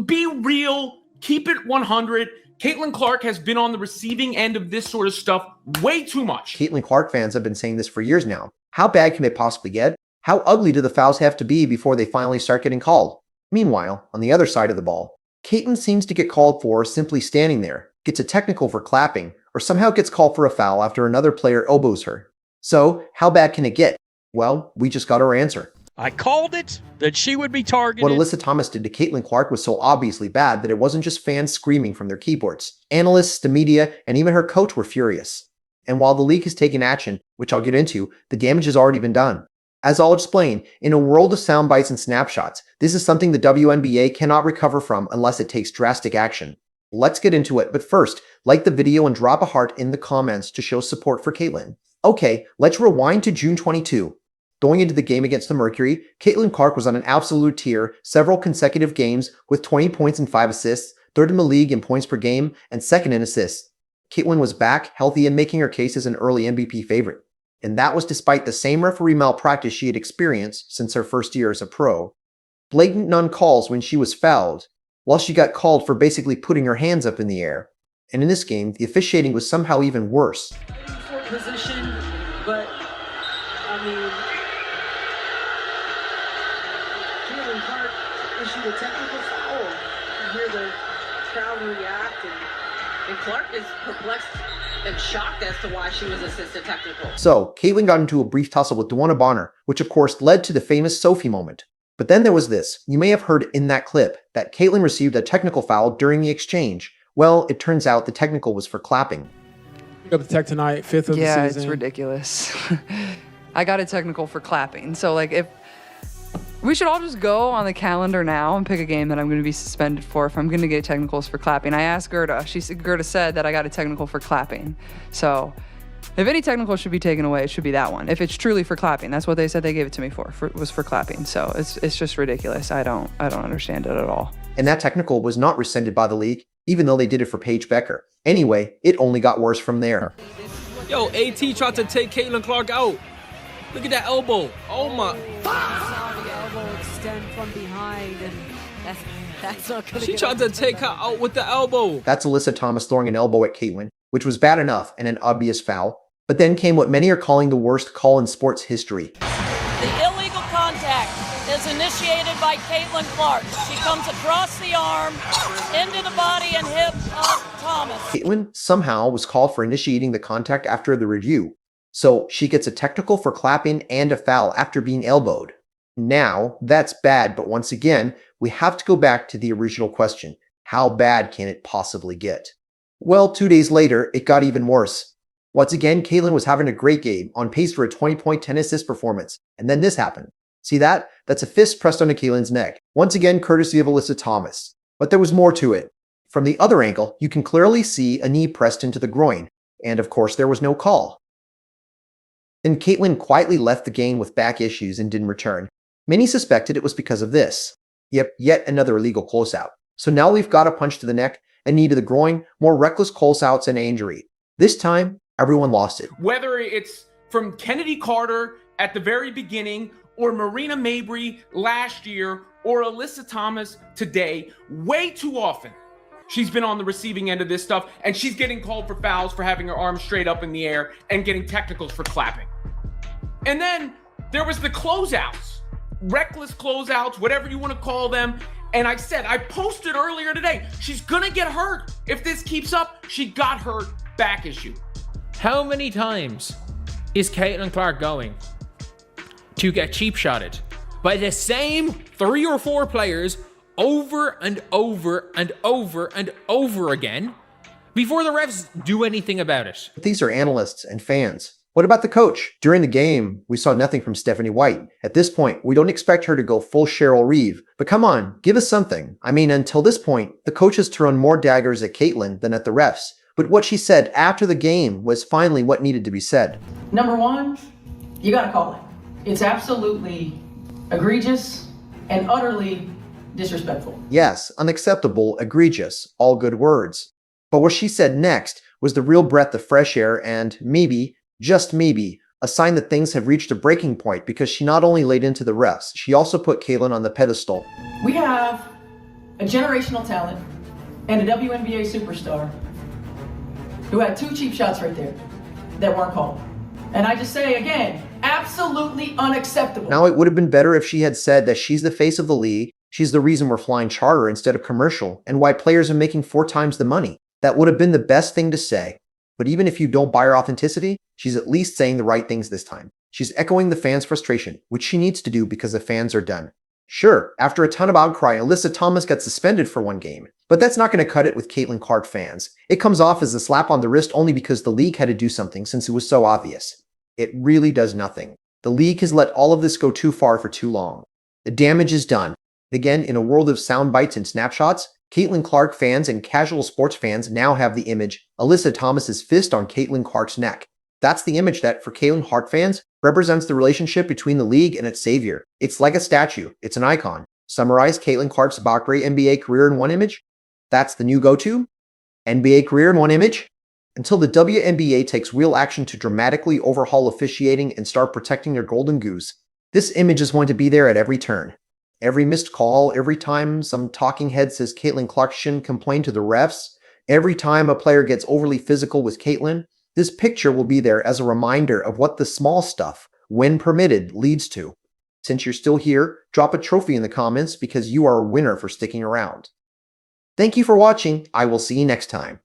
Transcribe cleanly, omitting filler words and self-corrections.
Be real. Keep it 100. Caitlin Clark has been on the receiving end of this sort of stuff way too much. Caitlin Clark fans have been saying this for years now. How bad can they possibly get? How ugly do the fouls have to be before they finally start getting called? Meanwhile, on the other side of the ball, Caitlin seems to get called for simply standing there, gets a technical for clapping, or somehow gets called for a foul after another player elbows her. So, how bad can it get? Well, we just got our answer. I called it that she would be targeted. What Alyssa Thomas did to Caitlin Clark was so obviously bad that it wasn't just fans screaming from their keyboards. Analysts, the media, and even her coach were furious. And while the league has taken action, which I'll get into, the damage has already been done. As I'll explain, in a world of sound bites and snapshots, this is something the WNBA cannot recover from unless it takes drastic action. Let's get into it, but first, like the video and drop a heart in the comments to show support for Caitlin. Okay, let's rewind to June 22. Going into the game against the Mercury, Caitlin Clark was on an absolute tear several consecutive games with 20 points and 5 assists, third in the league in points per game, and second in assists. Caitlin was back, healthy, and making her case as an early MVP favorite. And that was despite the same referee malpractice she had experienced since her first year as a pro. Blatant non-calls when she was fouled, while she got called for basically putting her hands up in the air. And in this game, the officiating was somehow even worse. Position, but I mean, Caitlin Clark issued a technical foul. You hear the crowd react, and Clark is perplexed and shocked as to why she was assisted technical. So, Caitlin got into a brief tussle with DeWanna Bonner, which of course led to the famous Sophie moment. But then there was this. You may have heard in that clip that Caitlin received a technical foul during the exchange. Well, it turns out the technical was for clapping. Up the tech tonight, 5th of the season. Yeah, it's ridiculous. I got a technical for clapping. So like if we should all just go on the calendar now and pick a game that I'm going to be suspended for if I'm going to get technicals for clapping. I asked Gerda. Gerda said that I got a technical for clapping. So if any technical should be taken away, it should be that one. If it's truly for clapping, that's what they said they gave it to me for was for clapping. So it's just ridiculous. I don't understand it at all. And that technical was not rescinded by the league, even though they did it for Paige Bueckers. Anyway, it only got worse from there. Yo, AT tried to take Caitlin Clark out. Look at that elbow. Oh my. Saw the elbow extend from behind, and that's not gonna. She tried to take her out with the elbow. That's Alyssa Thomas throwing an elbow at Caitlin, which was bad enough and an obvious foul. But then came what many are calling the worst call in sports history. The illegal contact is initiated by Caitlin Clark. She comes across the arm, into the body and hip of Thomas. Caitlin somehow was called for initiating the contact after the review. So she gets a technical for clapping and a foul after being elbowed. Now, that's bad, but once again, we have to go back to the original question. How bad can it possibly get? Well, 2 days later, it got even worse. Once again, Caitlin was having a great game, on pace for a 20-point 10-assist performance. And then this happened. See that? That's a fist pressed onto Caitlin's neck. Once again, courtesy of Alyssa Thomas. But there was more to it. From the other angle, you can clearly see a knee pressed into the groin. And of course, there was no call. Then Caitlin quietly left the game with back issues and didn't return. Many suspected it was because of this. Yep, yet another illegal closeout. So now we've got a punch to the neck, a knee to the groin, more reckless closeouts, and injury. This time, everyone lost it. Whether it's from Kennedy Carter at the very beginning, or Marina Mabry last year, or Alyssa Thomas today, way too often she's been on the receiving end of this stuff, and she's getting called for fouls for having her arms straight up in the air and getting technicals for clapping. And then there was the closeouts, reckless closeouts, whatever you want to call them. And I posted earlier today, she's gonna get hurt. If this keeps up, she got hurt, back issue. How many times is Caitlin Clark going to get cheap shotted by the same 3 or 4 players over and over and over and over again before the refs do anything about it? These are analysts and fans. What about the coach? During the game, we saw nothing from Stephanie White. At this point, we don't expect her to go full Cheryl Reeve. But come on, give us something. I mean, until this point, the coach has thrown more daggers at Caitlin than at the refs. But what she said after the game was finally what needed to be said. Number one, you gotta call it. It's absolutely egregious and utterly disrespectful. Yes, unacceptable, egregious, all good words. But what she said next was the real breath of fresh air and maybe, just maybe, a sign that things have reached a breaking point, because she not only laid into the refs, she also put Caitlin on the pedestal. We have a generational talent, and a WNBA superstar who had 2 cheap shots right there that weren't called. And I just say again, absolutely unacceptable. Now, it would have been better if she had said that she's the face of the league, she's the reason we're flying charter instead of commercial, and why players are making 4 times the money. That would have been the best thing to say. But even if you don't buy her authenticity, she's at least saying the right things this time. She's echoing the fans' frustration, which she needs to do because the fans are done. Sure, after a ton of outcry, Alyssa Thomas got suspended for 1 game. But that's not going to cut it with Caitlin Clark fans. It comes off as a slap on the wrist only because the league had to do something since it was so obvious. It really does nothing. The league has let all of this go too far for too long. The damage is done. Again, in a world of sound bites and snapshots, Caitlin Clark fans and casual sports fans now have the image Alyssa Thomas's fist on Caitlin Clark's neck. That's the image that, for Caitlin Clark fans, represents the relationship between the league and its savior. It's like a statue. It's an icon. Summarize Caitlin Clark's NBA career in 1 image? That's the new go-to? NBA career in 1 image? Until the WNBA takes real action to dramatically overhaul officiating and start protecting their golden goose, this image is going to be there at every turn. Every missed call, every time some talking head says Caitlin Clark shouldn't complain to the refs, every time a player gets overly physical with Caitlin, this picture will be there as a reminder of what the small stuff, when permitted, leads to. Since you're still here, drop a trophy in the comments because you are a winner for sticking around. Thank you for watching. I will see you next time.